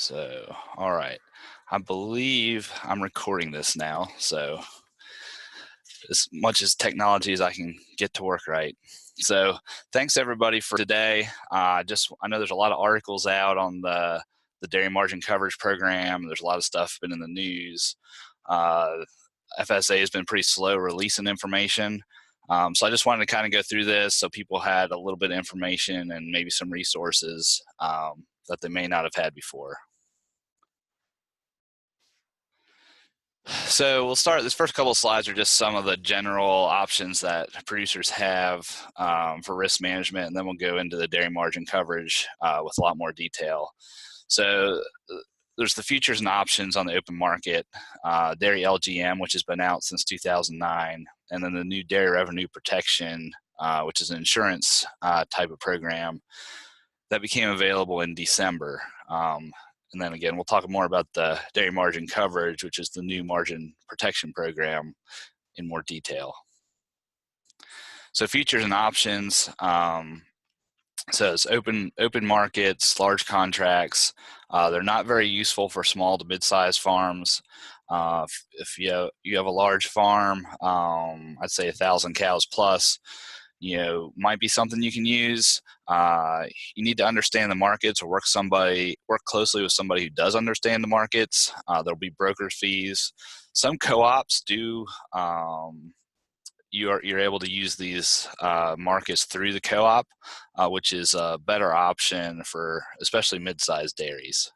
So, all right. I believe I'm recording this now. So, as much as technology as I can get to work right. So, thanks everybody for today. I know there's a lot of articles out on the dairy margin coverage program. There's a lot of stuff been in the news. Uh, FSA has been pretty slow releasing information. So I just wanted to kind of go through this so people had a little bit of information and maybe some resources that they may not have had before. So we'll start. This first couple of slides are just some of the general options that producers have for risk management, and then we'll go into the dairy margin coverage with a lot more detail. So there's the futures and options on the open market, dairy LGM, which has been out since 2009, and then the new dairy revenue protection, which is an insurance type of program that became available in December. And then again, we'll talk more about the dairy margin coverage, which is the new margin protection program, in more detail. So futures and options, says open markets, large contracts. They're not very useful for small to mid-sized farms. If you have a large farm, I'd say 1,000 cows plus, might be something you can use. You need to understand the markets or work closely with somebody who does understand the markets. There'll be broker's fees. Some co-ops do. You're able to use these markets through the co-op, which is a better option for especially mid-sized dairies.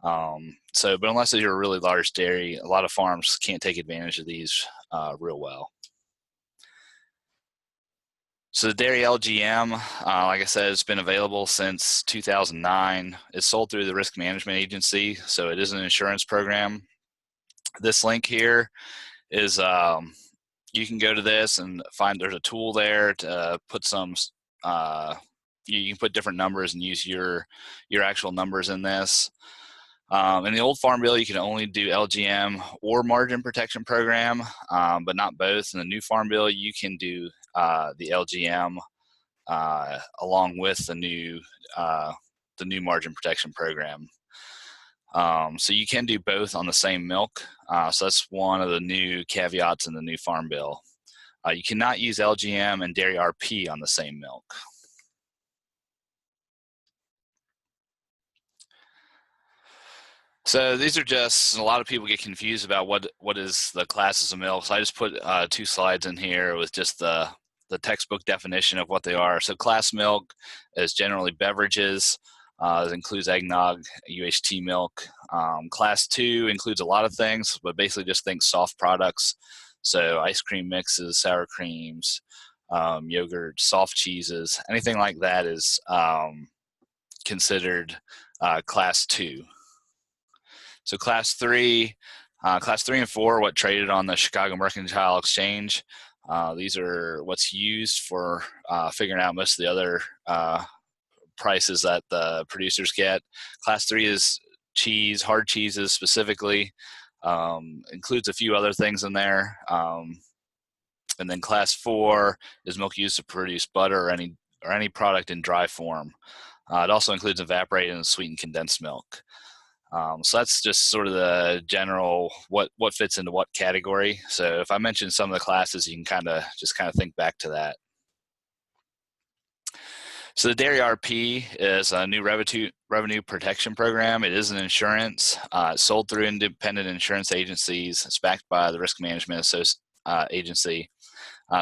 But unless you're a really large dairy, a lot of farms can't take advantage of these real well. So the dairy LGM, like I said, it's been available since 2009. It's sold through the Risk Management Agency, so it is an insurance program. This link here is, you can go to this and find there's a tool there to put some, you can put different numbers and use your actual numbers in this. In the old Farm Bill, you can only do LGM or margin protection program, but not both. In the new Farm Bill, you can do the LGM along with the new margin protection program. So you can do both on the same milk. So that's one of the new caveats in the new Farm Bill. You cannot use LGM and dairy RP on the same milk. So these are just, a lot of people get confused about what is the classes of milk. So I just put 2 slides in here with just the textbook definition of what they are. So class milk is generally beverages. It includes eggnog, UHT milk. Class 2 includes a lot of things, but basically just think soft products. So ice cream mixes, sour creams, yogurt, soft cheeses, anything like that is considered class 2. So class 3 and 4 are what traded on the Chicago Mercantile Exchange. These are what's used for figuring out most of the other prices that the producers get. Class 3 is cheese, hard cheeses specifically, includes a few other things in there. And then class 4 is milk used to produce butter or any product in dry form. It also includes evaporated and sweetened condensed milk. So that's just sort of the general what fits into what category. So if I mention some of the classes, you can kind of think back to that. So the dairy RP is a new revenue protection program. It is an insurance. It's sold through independent insurance agencies. It's backed by the Risk Management Agency.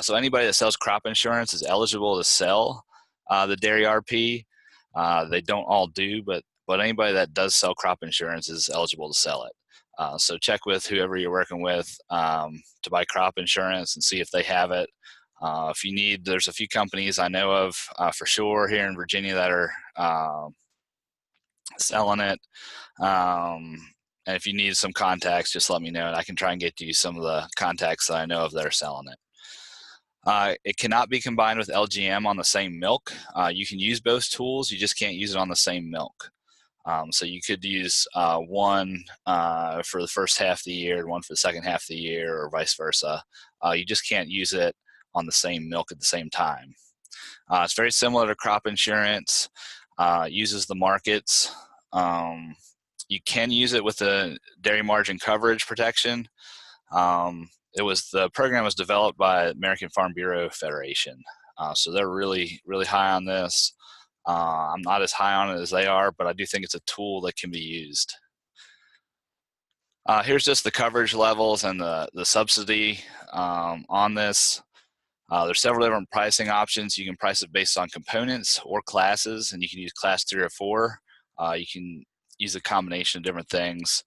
So anybody that sells crop insurance is eligible to sell the dairy RP. They don't all do, but anybody that does sell crop insurance is eligible to sell it. So check with whoever you're working with to buy crop insurance and see if they have it. If you need, there's a few companies I know of for sure here in Virginia that are selling it. And if you need some contacts, just let me know and I can try and get you some of the contacts that I know of that are selling it. It cannot be combined with LGM on the same milk. You can use both tools, you just can't use it on the same milk. So you could use one for the first half of the year and one for the second half of the year, or vice versa. You just can't use it on the same milk at the same time. It's very similar to crop insurance. Uses the markets. You can use it with the dairy margin coverage protection. The program was developed by American Farm Bureau Federation. So they're really, really high on this. I'm not as high on it as they are, but I do think it's a tool that can be used. Here's just the coverage levels and the subsidy on this. There's several different pricing options. You can price it based on components or classes, and you can use class 3 or 4. You can use a combination of different things.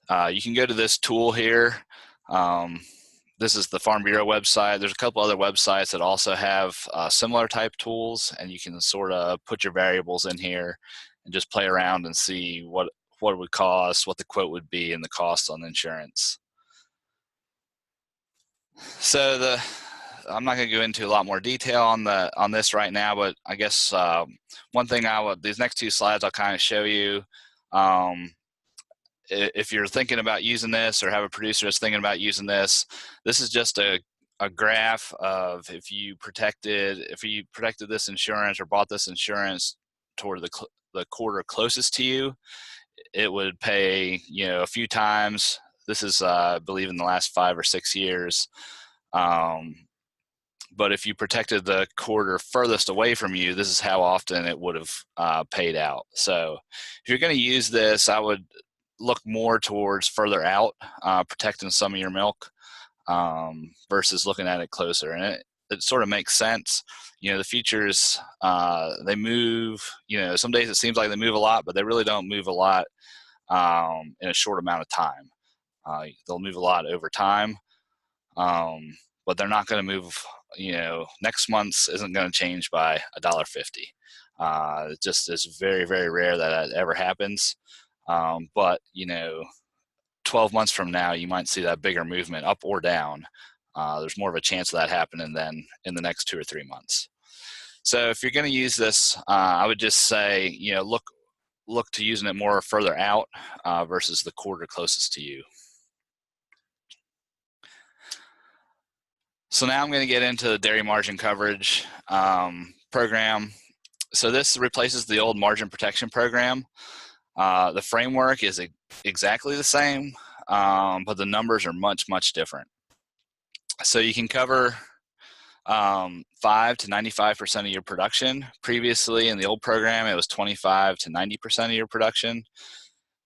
You can go to this tool here. This is the Farm Bureau website. There's a couple other websites that also have similar type tools, and you can sort of put your variables in here and just play around and see what it would cost, what the quote would be, and the cost on insurance. So I'm not going to go into a lot more detail on this right now, but I guess one thing these next 2 slides I'll kind of show you. If you're thinking about using this or have a producer that's thinking about using this, this is just a graph of if you protected this insurance or bought this insurance toward the quarter closest to you, it would pay, a few times. This is, I believe, in the last 5 or 6 years. But if you protected the quarter furthest away from you, this is how often it would have paid out. So if you're going to use this, I would look more towards further out, protecting some of your milk versus looking at it closer. And it sort of makes sense. The futures, they move, some days it seems like they move a lot, but they really don't move a lot in a short amount of time. They'll move a lot over time, but they're not going to move, next month's isn't going to change by $1.50. It just is very, very rare that ever happens. But 12 months from now, you might see that bigger movement up or down. There's more of a chance of that happening than in the next 2 or 3 months. So if you're going to use this, I would just say, look to using it more further out versus the quarter closest to you. So now I'm going to get into the dairy margin coverage program. So this replaces the old margin protection program. The framework is exactly the same, but the numbers are much, much different. So you can cover 5 to 95% of your production. Previously in the old program, it was 25 to 90% of your production.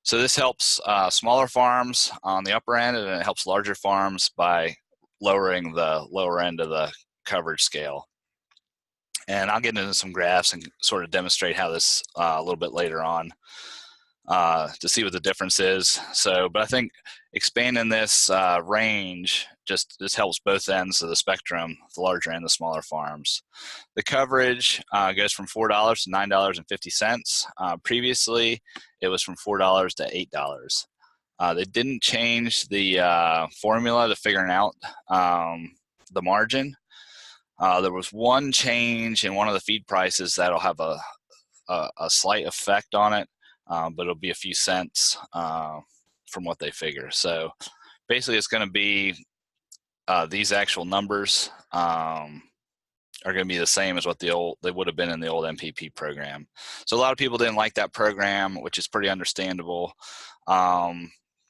So this helps smaller farms on the upper end, and it helps larger farms by lowering the lower end of the coverage scale. And I'll get into some graphs and sort of demonstrate how this a little bit later on to see what the difference is. But I think expanding this range just helps both ends of the spectrum, the larger and the smaller farms. The coverage goes from $4 to $9.50. Previously, it was from $4 to $8. They didn't change the formula to figuring out the margin. There was one change in one of the feed prices that'll have a slight effect on it, but it'll be a few cents from what they figure. So basically it's going to be these actual numbers are going to be the same as what they would have been in the old MPP program. So a lot of people didn't like that program, which is pretty understandable.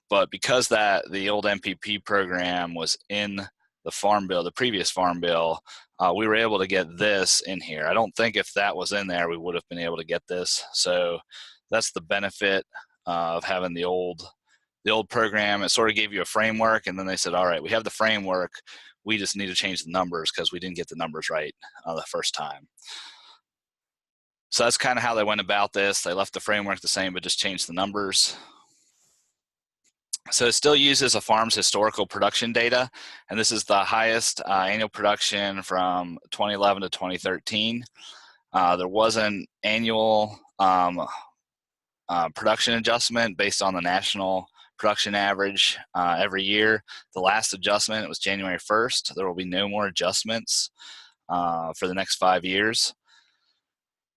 But because the old MPP program was in the Farm Bill, the previous Farm Bill, we were able to get this in here. I don't think if that was in there, we would have been able to get this. So that's the benefit of having the old program. It sort of gave you a framework, and then they said, all right, we have the framework. We just need to change the numbers because we didn't get the numbers right the first time. So that's kind of how they went about this. They left the framework the same, but just changed the numbers. So it still uses a farm's historical production data, and this is the highest annual production from 2011 to 2013. There was an annual production adjustment based on the national production average every year. The last adjustment, it was January 1st. There will be no more adjustments for the next 5 years.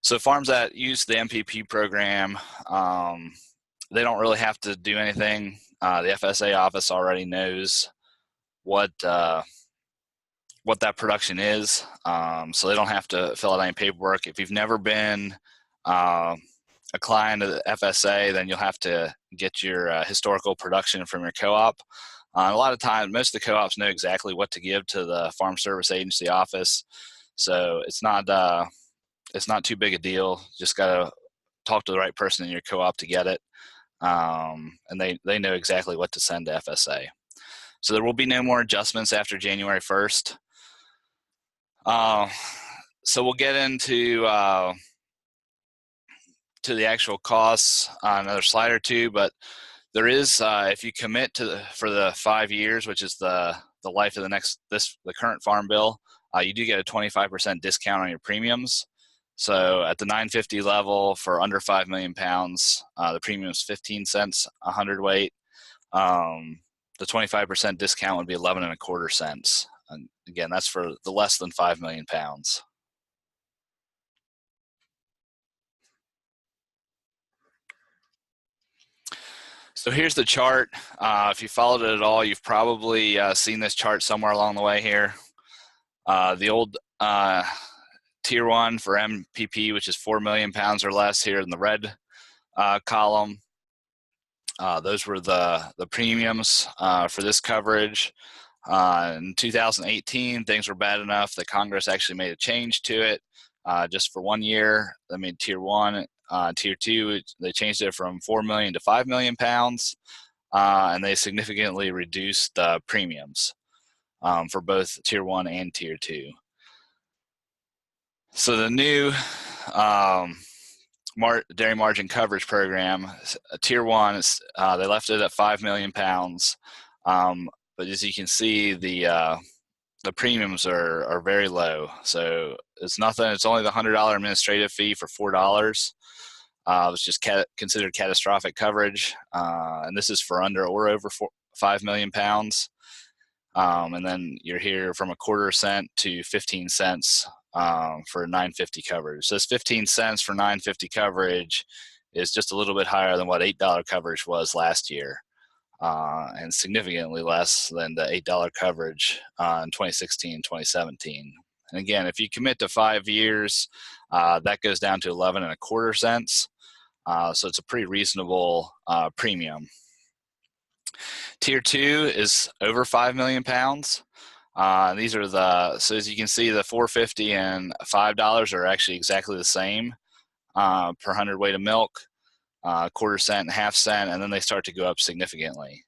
So farms that use the MPP program, they don't really have to do anything. The FSA office already knows what that production is, so they don't have to fill out any paperwork. If you've never been client of the FSA, then you'll have to get your historical production from your co-op. A lot of times, most of the co-ops know exactly what to give to the Farm Service Agency office, so it's not too big a deal. Just gotta talk to the right person in your co-op to get it, and they know exactly what to send to FSA. So there will be no more adjustments after January 1st. So we'll get into to the actual costs on another slide or two, but there is, if you commit to for the 5 years, which is the life of the current farm bill, you do get a 25% discount on your premiums. So at the 950 level for under 5 million pounds, the premium is 15 cents a hundredweight. The 25% discount would be 11.25 cents. And again, that's for the less than 5 million pounds. So here's the chart. If you followed it at all, you've probably seen this chart somewhere along the way here. The old Tier 1 for MPP, which is 4 million pounds or less, here in the red column. Those were the premiums for this coverage. In 2018, things were bad enough that Congress actually made a change to it just for 1 year. They made Tier 1, Tier 2, they changed it from 4 million to 5 million pounds, and they significantly reduced premiums for both Tier 1 and Tier 2. So the new dairy margin coverage program, Tier 1, they left it at 5 million pounds. But as you can see, the premiums are very low. So it's nothing. It's only the $100 administrative fee for $4. It's just considered catastrophic coverage, and this is for under or over 5 million pounds. And then you're here from 1/4 cent to 15 cents for 950 coverage. So this 15 cents for 950 coverage is just a little bit higher than what $8 coverage was last year, and significantly less than the $8 coverage in 2016, 2017. And again, if you commit to 5 years, that goes down to 11.25 cents. So it's a pretty reasonable premium. Tier 2 is over 5 million pounds. These are so as you can see, the $4.50 and $5 are actually exactly the same per hundredweight of milk, 1/4 cent and 1/2 cent, and then they start to go up significantly.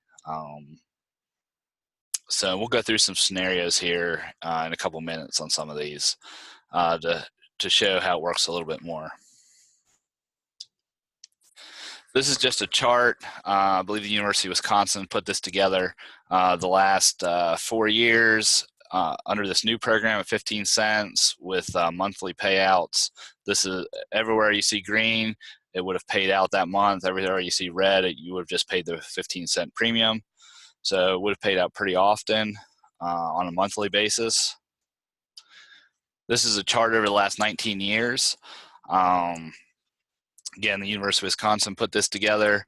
So we'll go through some scenarios here in a couple minutes on some of these to show how it works a little bit more. This is just a chart. I believe the University of Wisconsin put this together. The last 4 years under this new program at 15 cents with monthly payouts. This is everywhere you see green, it would have paid out that month. Everywhere you see red, you would have just paid the 15-cent premium. So it would have paid out pretty often on a monthly basis. This is a chart over the last 19 years. Again, the University of Wisconsin put this together.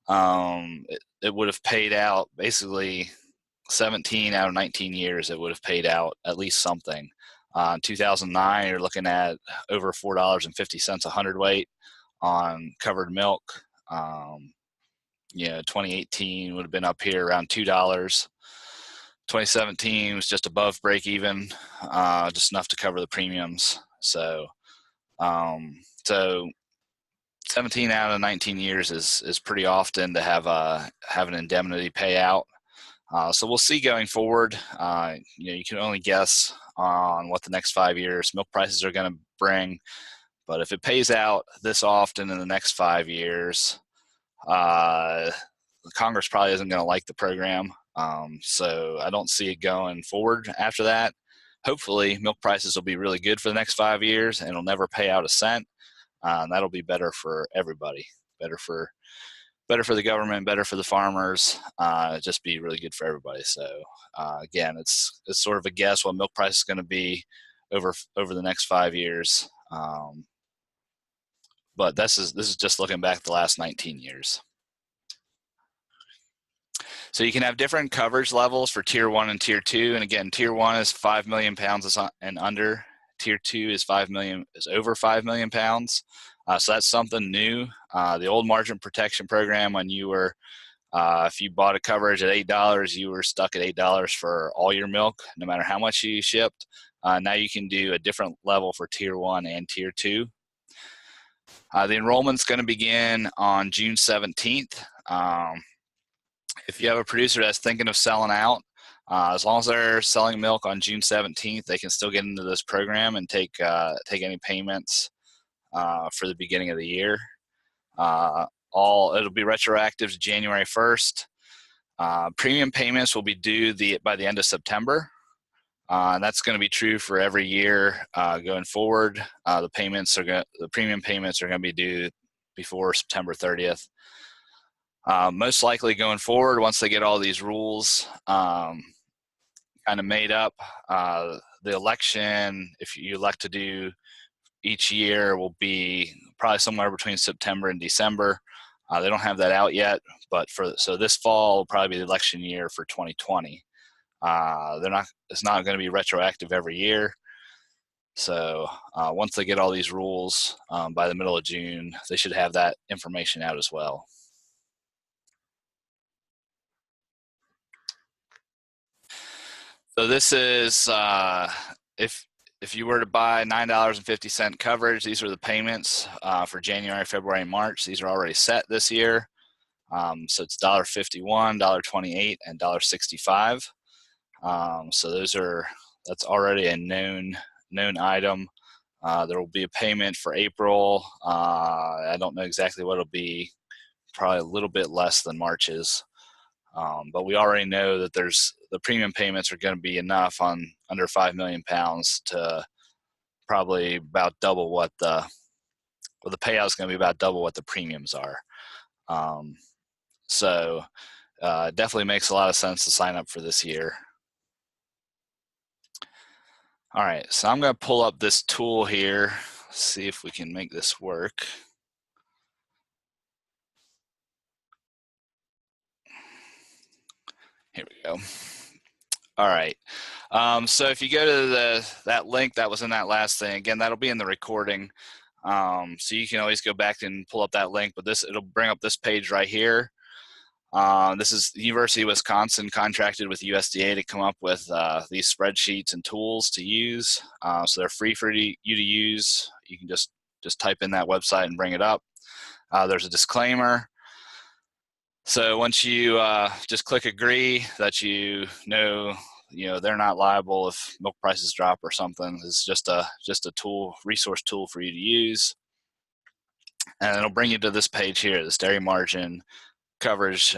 It would have paid out basically 17 out of 19 years. It would have paid out at least something. In 2009, you're looking at over $4.50 a hundredweight on covered milk. 2018 would have been up here around $2. 2017 was just above break even, just enough to cover the premiums. So 17 out of 19 years is pretty often to have an indemnity payout. So we'll see going forward. You can only guess on what the next 5 years milk prices are going to bring, but if it pays out this often in the next 5 years, Congress probably isn't going to like the program. So I don't see it going forward after that. Hopefully, milk prices will be really good for the next 5 years, and it'll never pay out a cent. That'll be better for everybody, better for the government, better for the farmers, just be really good for everybody. So again, it's sort of a guess what milk price is going to be over the next 5 years. But this is just looking back the last 19 years. So you can have different coverage levels for Tier 1 and Tier 2. And again, Tier 1 is 5 million pounds and under. Tier 2 is over 5 million pounds. So that's something new. The old margin protection program, when you were if you bought a coverage at $8, you were stuck at $8 for all your milk, no matter how much you shipped. Now you can do a different level for Tier 1 and Tier 2. The enrollment's going to begin on June 17th. If you have a producer that's thinking of selling out, as long as they're selling milk on June 17th, they can still get into this program and take any payments for the beginning of the year. It'll be retroactive to January 1st. Premium payments will be due by the end of September. And that's going to be true for every year going forward. The premium payments are going to be due before September 30th. Most likely going forward, once they get all these rules kind of made up, the election, if you elect to do each year, will be probably somewhere between September and December. They don't have that out yet, but so this fall will probably be the election year for 2020. It's not going to be retroactive every year. So once they get all these rules by the middle of June, they should have that information out as well. So this is if you were to buy $9.50 coverage, these are the payments for January, February, and March. These are already set this year. So it's $1.51, $1.28, and $1.65. So that's already a known item. There will be a payment for April. I don't know exactly what it'll be. Probably a little bit less than March's. But we already know that the premium payments are going to be enough on under 5 million pounds to probably about double what the payout is going to be, about double what the premiums are. So it definitely makes a lot of sense to sign up for this year. All right, so I'm going to pull up this tool here, see if we can make this work. Here we go. All right. So if you go to that link that was in that last thing, again, that'll be in the recording. So you can always go back and pull up that link, but it'll bring up this page right here. This is the University of Wisconsin contracted with USDA to come up with these spreadsheets and tools to use. So they're free for you to use. You can just type in that website and bring it up. There's a disclaimer. So once you just click agree that they're not liable if milk prices drop or something. It's just a resource tool for you to use. And it'll bring you to this page here, this dairy margin coverage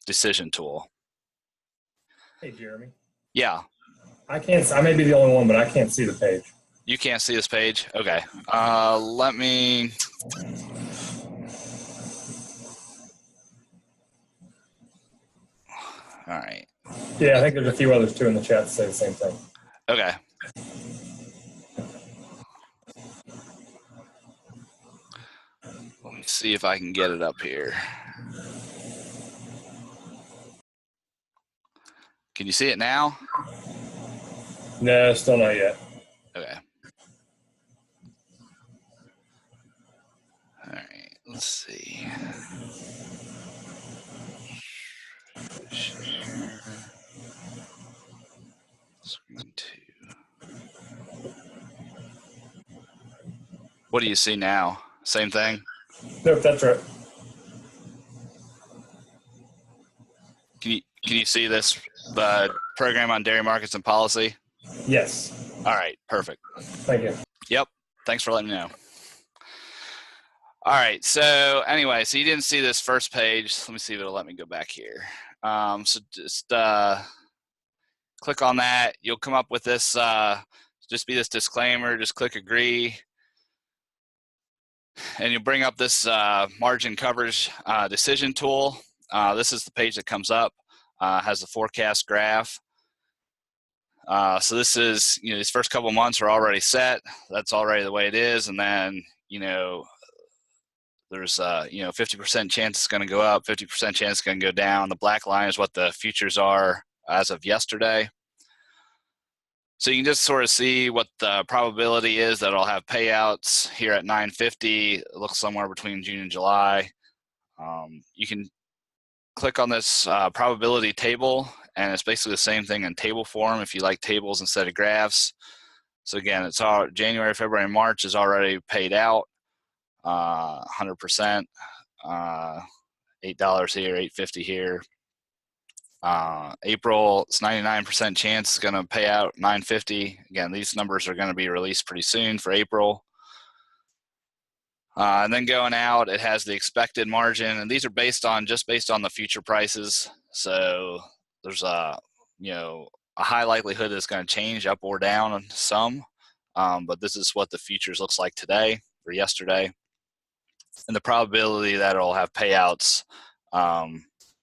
decision tool. Hey, Jeremy. Yeah. I may be the only one, but I can't see the page. You can't see this page? Okay. Let me. All right. Yeah, I think there's a few others too in the chat that say the same thing. Okay. Let me see if I can get it up here. Can you see it now? No, still not yet. Okay. All right, let's see. Share. Screen 2. What do you see now? Same thing? Nope, that's right. Can you see this program on dairy markets and policy? Yes. All right, perfect. Thank you. Yep, thanks for letting me know. All right, so anyway, so you didn't see this first page. Let me see if it'll let me go back here. So just click on that. You'll come up with this, just be this disclaimer, just click agree. And you'll bring up this margin coverage decision tool. This is the page that comes up, has the forecast graph. So this is, these first couple months are already set. That's already the way it is. And then, there's 50% chance it's going to go up, 50% chance it's going to go down. The black line is what the futures are as of yesterday. So you can just sort of see what the probability is that it'll have payouts here at 950. It looks somewhere between June and July. You can click on this probability table, and it's basically the same thing in table form if you like tables instead of graphs. So again, it's all January, February, and March is already paid out, 100%, $8 here, $8.50 here. April, it's 99% chance it's going to pay out $9.50. Again, these numbers are going to be released pretty soon for April. And then going out, it has the expected margin, and these are just based on the future prices. So there's a high likelihood it's going to change up or down some, but this is what the futures looks like today or yesterday, and the probability that it'll have payouts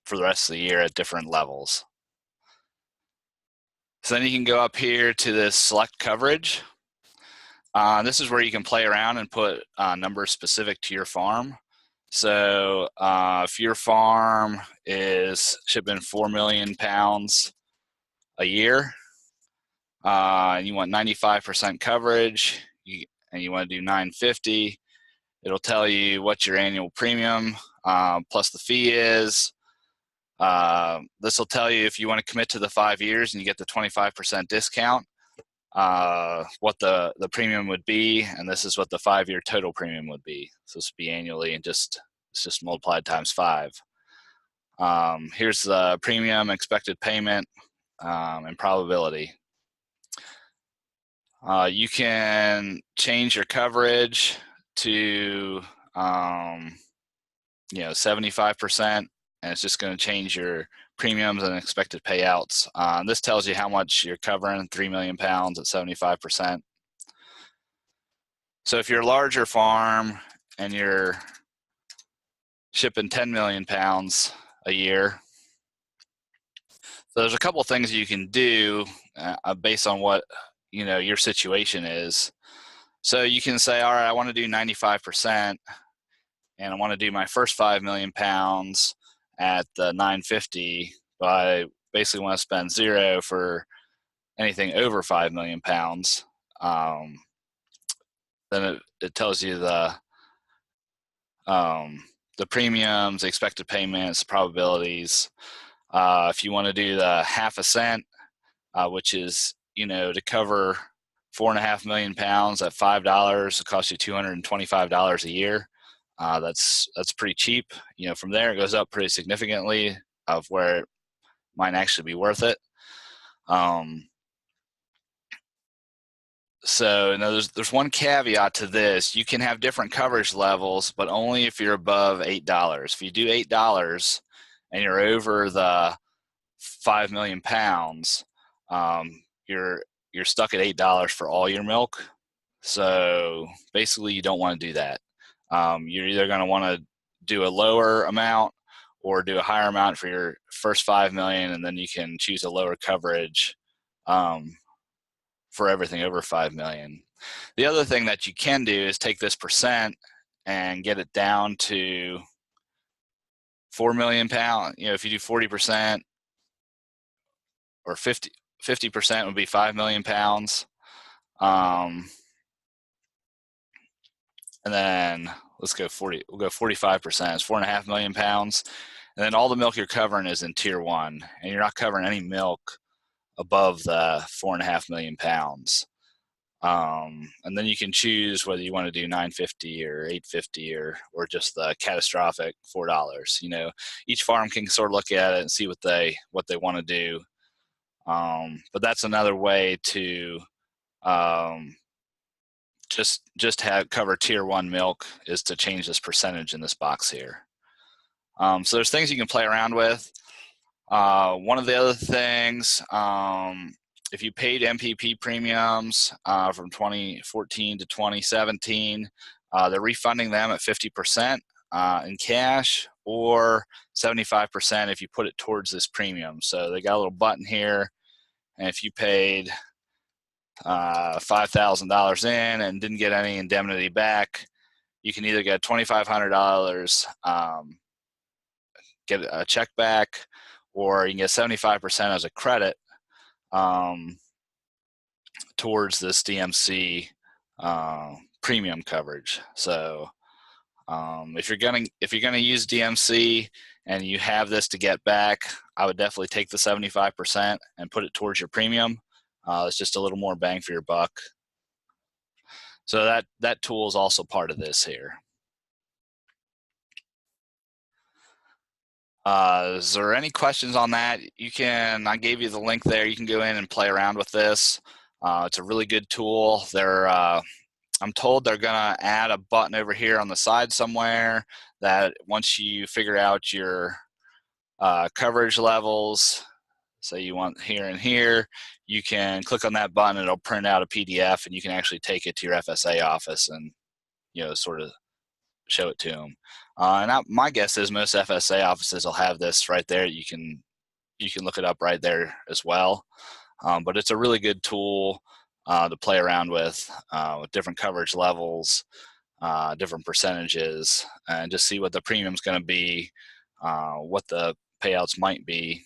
for the rest of the year at different levels. So then you can go up here to this select coverage. This is where you can play around and put numbers specific to your farm. So if your farm is shipping 4 million pounds a year, and you want 95% coverage, and you want to do 950, it'll tell you what your annual premium plus the fee is. This will tell you if you want to commit to the 5 years and you get the 25% discount, what the premium would be, and this is what the 5-year total premium would be. So this would be annually, and it's just multiplied times 5. Here's the premium, expected payment, and probability. You can change your coverage to 75%, and it's just going to change your premiums and expected payouts. This tells you how much you're covering, 3 million pounds at 75%. So if you're a larger farm and you're shipping 10 million pounds a year, so there's a couple things you can do based on what your situation is. So you can say, all right, I want to do 95%, and I want to do my first 5 million pounds at the 950, but I basically want to spend zero for anything over 5 million pounds. Then it tells you the premiums, the expected payments, probabilities. If you want to do the half a cent, which is to cover 4.5 million pounds at $5, it costs you $225 a year. That's pretty cheap. From there it goes up pretty significantly of where it might actually be worth it. So there's one caveat to this. You can have different coverage levels, but only if you're above $8. If you do $8 and you're over the 5 million pounds, you're stuck at $8 for all your milk. So basically you don't want to do that. You're either going to want to do a lower amount or do a higher amount for your first 5 million, and then you can choose a lower coverage for everything over 5 million. The other thing that you can do is take this percent and get it down to 4 million pounds. If you do 40% or 50% would be 5 million pounds. And then let's go 40. We'll go 45%. It's 4.5 million pounds. And then all the milk you're covering is in tier 1, and you're not covering any milk above the 4.5 million pounds. And then you can choose whether you want to do 950 or 850 or just the catastrophic $4. Each farm can sort of look at it and see what they want to do. But that's another way to just cover tier 1 milk, is to change this percentage in this box here. So there's things you can play around with. One of the other things, if you paid MPP premiums from 2014 to 2017, they're refunding them at 50% in cash, or 75% if you put it towards this premium. So they got a little button here, and if you paid $5,000 in and didn't get any indemnity back, you can either get $2,500, get a check back, or you can get 75% as a credit. towards this DMC premium coverage. So if you're gonna use DMC and you have this to get back, I would definitely take the 75% and put it towards your premium. It's just a little more bang for your buck. So that tool is also part of this here. Is there any questions on that? I gave you the link there. You can go in and play around with this. It's a really good tool. I'm told they're gonna add a button over here on the side somewhere that once you figure out your coverage levels, say you want here and here, you can click on that button, it'll print out a PDF, and you can actually take it to your FSA office and, you know, sort of show it to them. My guess is most FSA offices will have this right there. You can look it up right there as well. But it's a really good tool to play around with different coverage levels, different percentages, and just see what the premium's going to be, what the payouts might be.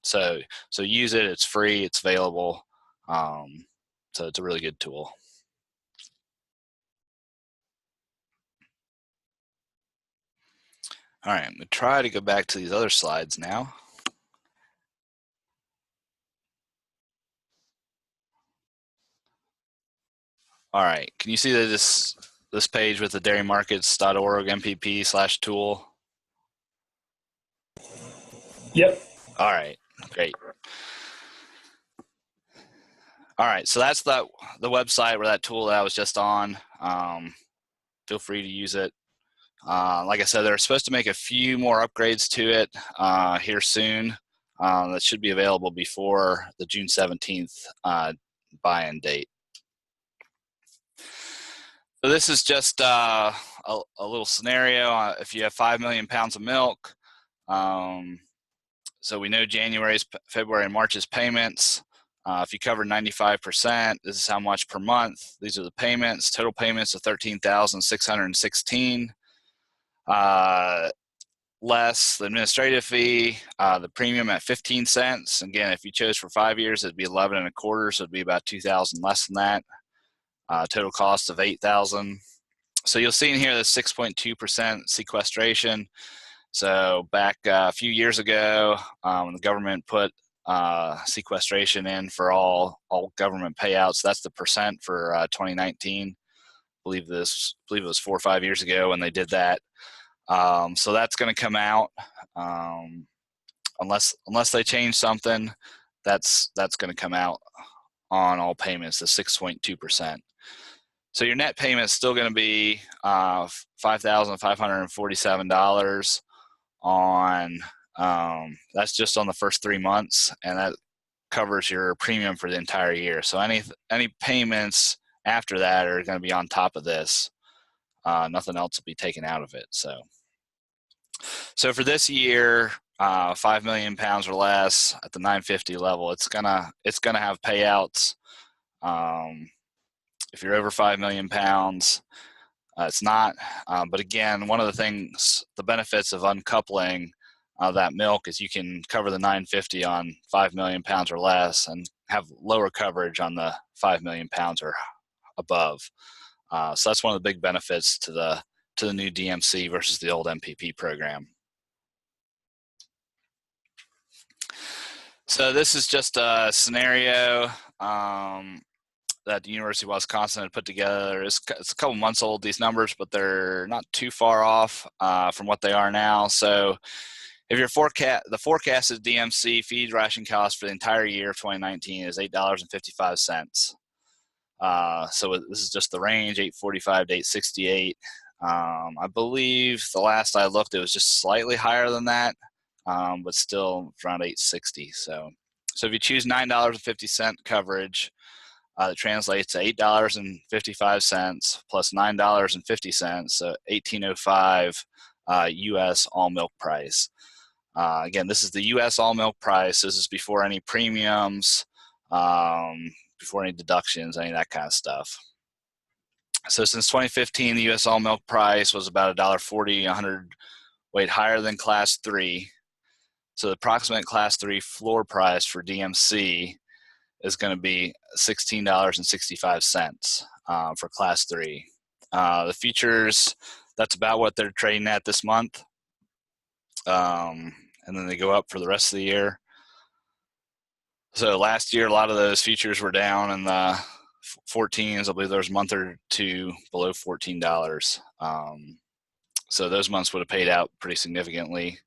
So use it. It's free. It's available. So it's a really good tool. All right, I'm gonna try to go back to these other slides now. All right, can you see that this page with the dairymarkets.org MPP/tool? Yep. All right, great. All right, so that's the website where that tool that I was just on. Feel free to use it. Like I said, they're supposed to make a few more upgrades to it here soon. That should be available before the June 17th buy-in date. So this is just a little scenario. If you have 5 million pounds of milk, so we know January's, February, and March's payments. If you cover 95%, this is how much per month. These are the payments. Total payments of $13,616. Less the administrative fee, the premium at 15 cents. Again, if you chose for 5 years, it'd be 11 1/4, so it'd be about 2,000 less than that. Total cost of 8,000. So you'll see in here the 6.2% sequestration. So back a few years ago, when the government put sequestration in for all government payouts, that's the percent for 2019. I believe it was 4 or 5 years ago when they did that. So that's going to come out unless they change something. That's going to come out on all payments, the 6.2%. So your net payment is still going to be $5,547 on. That's just on the first 3 months, and that covers your premium for the entire year. So any payments after that are going to be on top of this. Nothing else will be taken out of it. So for this year, 5 million pounds or less at the 950 level, it's gonna have payouts. If you're over 5 million pounds, it's not. But again, one of the things, the benefits of uncoupling that milk is you can cover the 950 on 5 million pounds or less and have lower coverage on the 5 million pounds or above. So that's one of the big benefits to the new DMC versus the old MPP program. So this is just a scenario that the University of Wisconsin had put together. It's a couple months old, these numbers, but they're not too far off from what they are now. So if your the forecasted DMC feed ration cost for the entire year of 2019 is $8.55. So this is just the range, $8.45 to $8.68. I believe the last I looked, it was just slightly higher than that, but still around $8.60. So if you choose $9.50 coverage, that translates to $8.55 plus $9.50, so $18.05 U.S. all milk price. Again, this is the U.S. all milk price. This is before any premiums, before any deductions, any of that kind of stuff. So since 2015, the U.S. all milk price was about $1.40, 100 weight higher than Class 3. So the approximate Class 3 floor price for DMC is going to be $16.65 for Class 3. The futures, that's about what they're trading at this month. And then they go up for the rest of the year. So last year, a lot of those futures were down in the 14s. I believe there was a month or two below $14. So those months would have paid out pretty significantly.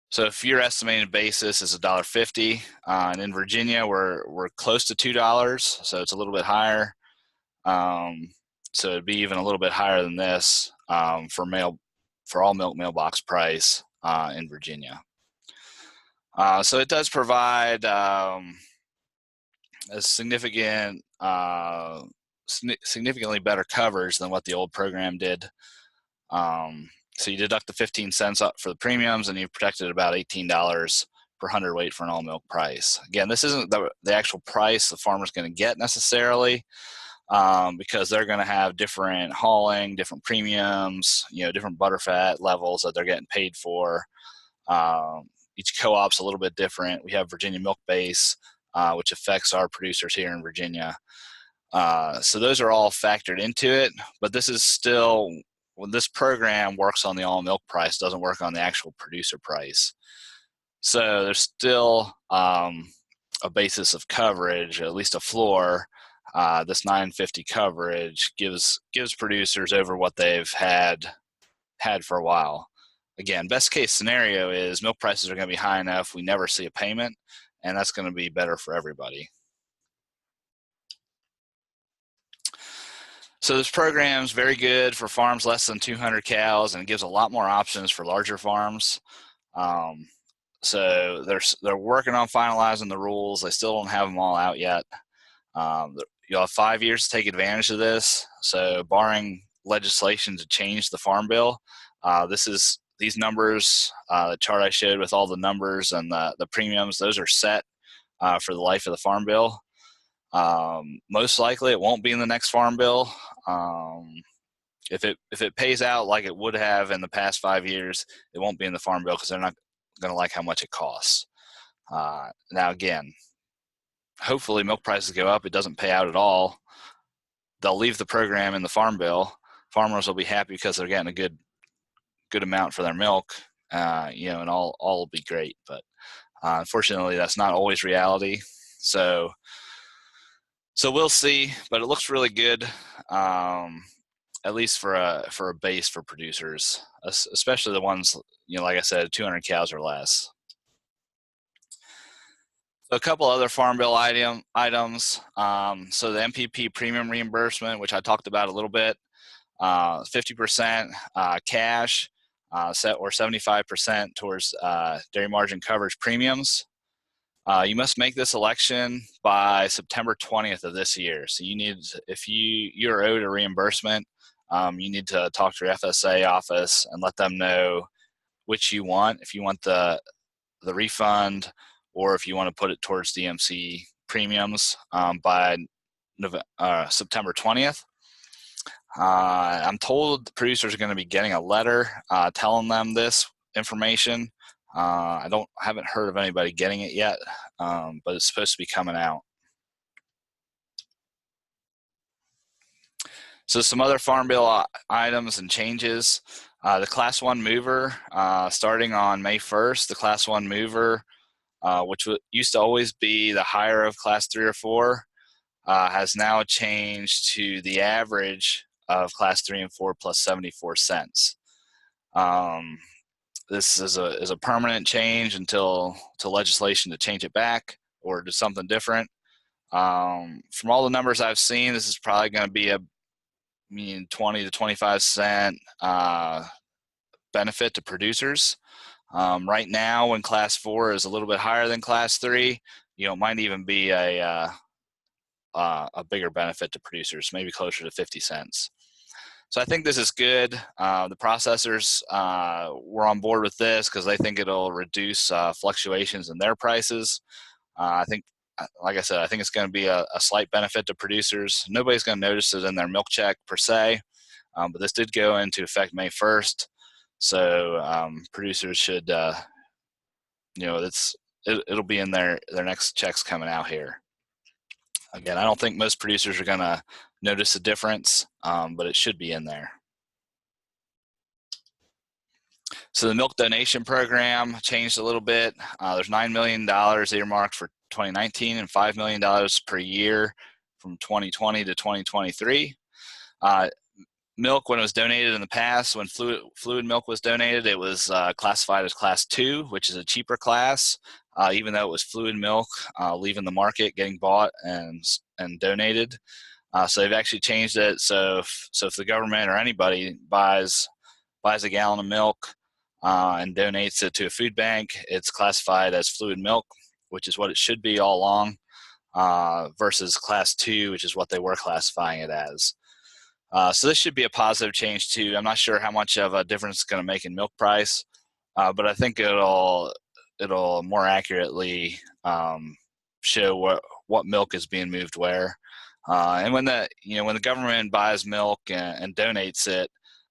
So if your estimated basis is $1.50, and in Virginia we're close to $2, so it's a little bit higher. So it'd be even a little bit higher than this for all milk mailbox price in Virginia. So it does provide a significantly better coverage than what the old program did. So you deduct the 15 cents up for the premiums, and you've protected about $18 per hundredweight for an all milk price. Again, this isn't the actual price the farmer's going to get necessarily, because they're going to have different hauling, different premiums, different butterfat levels that they're getting paid for. Each co-op's a little bit different. We have Virginia Milk Base, which affects our producers here in Virginia. So those are all factored into it, but this is still, when this program works on the all milk price, doesn't work on the actual producer price. So there's still a basis of coverage, at least a floor. This $9.50 coverage gives producers over what they've had for a while. Again, best case scenario is milk prices are going to be high enough we never see a payment, and that's going to be better for everybody. So this program is very good for farms less than 200 cows, and it gives a lot more options for larger farms. So they're working on finalizing the rules. They still don't have them all out yet. You'll have 5 years to take advantage of this. So barring legislation to change the farm bill, these numbers, the chart I showed with all the numbers and the premiums, those are set for the life of the farm bill. Most likely it won't be in the next farm bill. If it pays out like it would have in the past 5 years, it won't be in the farm bill because they're not going to like how much it costs. Now again, hopefully milk prices go up, it doesn't pay out at all. They'll leave the program in the farm bill. Farmers will be happy because they're getting a good amount for their milk, and all will be great. But unfortunately, that's not always reality. So we'll see, but it looks really good, at least for a base for producers, especially the ones, like I said, 200 cows or less. So a couple other Farm Bill items. So the MPP premium reimbursement, which I talked about a little bit, 50% cash, or 75% towards dairy margin coverage premiums. You must make this election by September 20th of this year. So if you're owed a reimbursement, you need to talk to your FSA office and let them know which you want. If you want the refund, or if you want to put it towards DMC premiums by September 20th. I'm told the producers are going to be getting a letter telling them this information. I haven't heard of anybody getting it yet, but it's supposed to be coming out. So some other Farm Bill items and changes. The Class 1 mover, starting on May 1st, the Class 1 mover, which used to always be the higher of Class 3 or 4, has now changed to the average of Class 3 and 4 plus 74 cents. This is a permanent change until legislation to change it back or do something different. From all the numbers I've seen, this is probably going to be a 20 to 25 cent benefit to producers. Right now, when Class 4 is a little bit higher than Class 3, it might even be a bigger benefit to producers, maybe closer to 50 cents. So I think this is good. The processors were on board with this because they think it'll reduce fluctuations in their prices. I think, like I said, I think it's going to be a slight benefit to producers. Nobody's going to notice it in their milk check per se, but this did go into effect May 1st. So producers should, it's it'll be in their next checks coming out here. Again, I don't think most producers are going to notice a difference, but it should be in there. So the milk donation program changed a little bit. There's $9 million earmarked for 2019 and $5 million per year from 2020 to 2023. Milk, when it was donated in the past, when fluid milk was donated, it was classified as class 2, which is a cheaper class, even though it was fluid milk leaving the market, getting bought and donated. So they've actually changed it. So if the government or anybody buys a gallon of milk and donates it to a food bank, it's classified as fluid milk, which is what it should be all along, versus class 2, which is what they were classifying it as. So this should be a positive change too. I'm not sure how much of a difference it's going to make in milk price, but I think it'll more accurately show what milk is being moved where. And when the government buys milk and donates it,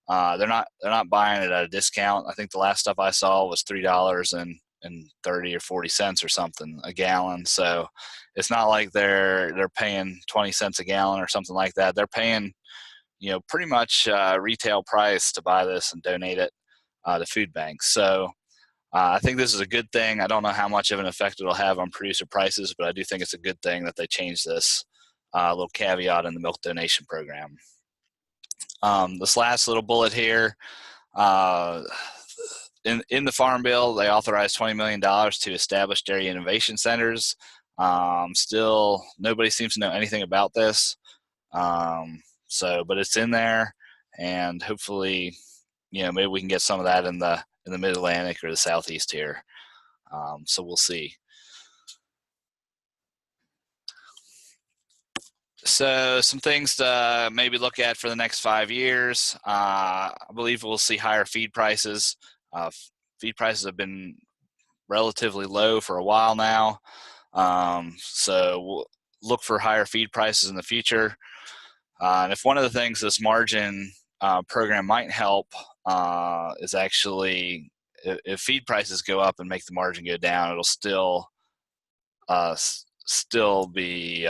they're not buying it at a discount. I think the last stuff I saw was $3.30 or 40 cents or something a gallon. So it's not like they're paying 20 cents a gallon or something like that. They're paying pretty much retail price to buy this and donate it to food banks. So I think this is a good thing. I don't know how much of an effect it'll have on producer prices, but I do think it's a good thing that they changed this little caveat in the milk donation program. This last little bullet here, in the Farm Bill, they authorized $20 million to establish dairy innovation centers. Still, nobody seems to know anything about this. But it's in there, and hopefully, maybe we can get some of that in the Mid-Atlantic or the Southeast here. So we'll see. So some things to maybe look at for the next 5 years. I believe we'll see higher feed prices. Feed prices have been relatively low for a while now. So we'll look for higher feed prices in the future. And if one of the things this margin program might help is actually if feed prices go up and make the margin go down, it'll still be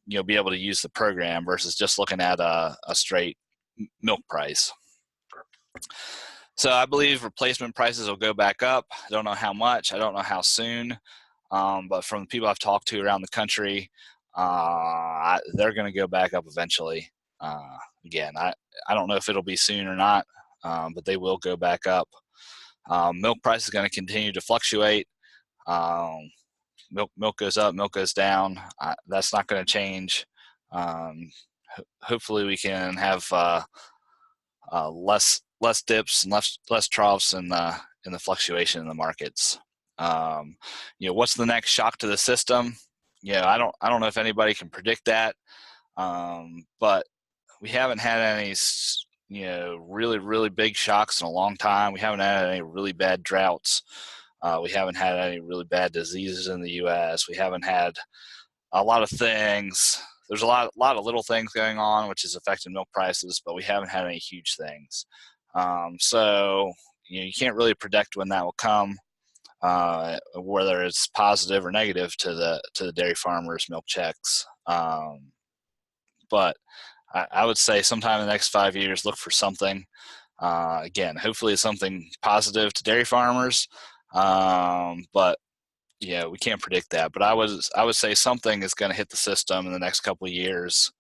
be able to use the program versus just looking at a straight milk price. So I believe replacement prices will go back up. I don't know how much. I don't know how soon. But from the people I've talked to around the country, they're going to go back up eventually. Again, I don't know if it'll be soon or not, but they will go back up. Milk price is going to continue to fluctuate. Milk goes up, milk goes down. That's not going to change. Hopefully, we can have less dips and less troughs in the fluctuation in the markets. What's the next shock to the system? I don't know if anybody can predict that, but we haven't had any really big shocks in a long time. We haven't had any really bad droughts. We haven't had any really bad diseases in the U.S. We haven't had a lot of things. There's a lot of little things going on, which is affecting milk prices, but we haven't had any huge things. So you can't really predict when that will come, whether it's positive or negative to the dairy farmers' milk checks. But I would say sometime in the next 5 years, look for something. Again, hopefully it's something positive to dairy farmers. But we can't predict that. But I would say something is going to hit the system in the next couple of years,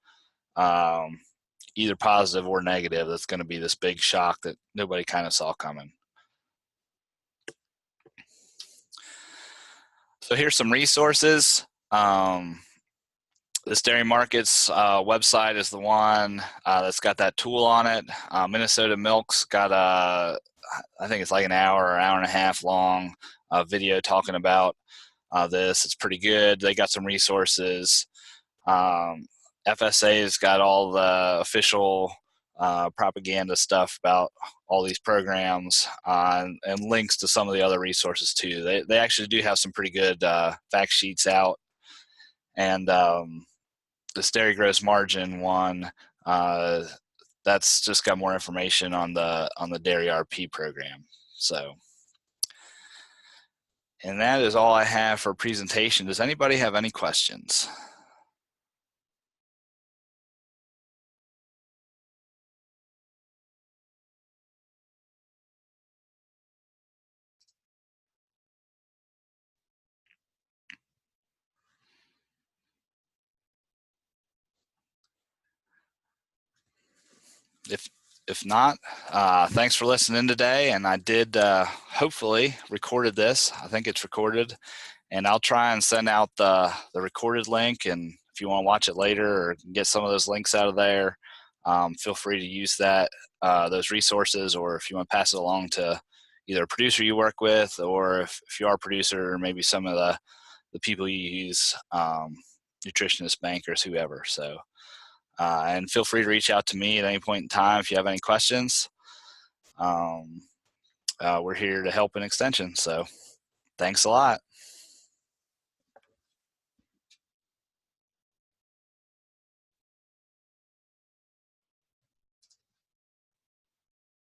either positive or negative. That's going to be this big shock that nobody kind of saw coming. So here's some resources. This Dairy Markets website is the one that's got that tool on it. Minnesota Milk's got I think it's like an hour and a half long video talking about this. It's pretty good. They got some resources. FSA's got all the official propaganda stuff about all these programs and links to some of the other resources too. They actually do have some pretty good fact sheets out. And this dairy gross margin one, that's just got more information on the Dairy RP program. So And that is all I have for presentation. Does anybody have any questions? If not, thanks for listening today. And I did hopefully recorded this. I think it's recorded, and I'll try and send out the recorded link. And if you want to watch it later or get some of those links out of there, feel free to use those resources, or if you want to pass it along to either a producer you work with, or if you are a producer, maybe some of the people you use, nutritionists, bankers, whoever. So. And feel free to reach out to me at any point in time if you have any questions. We're here to help in extension. So thanks a lot.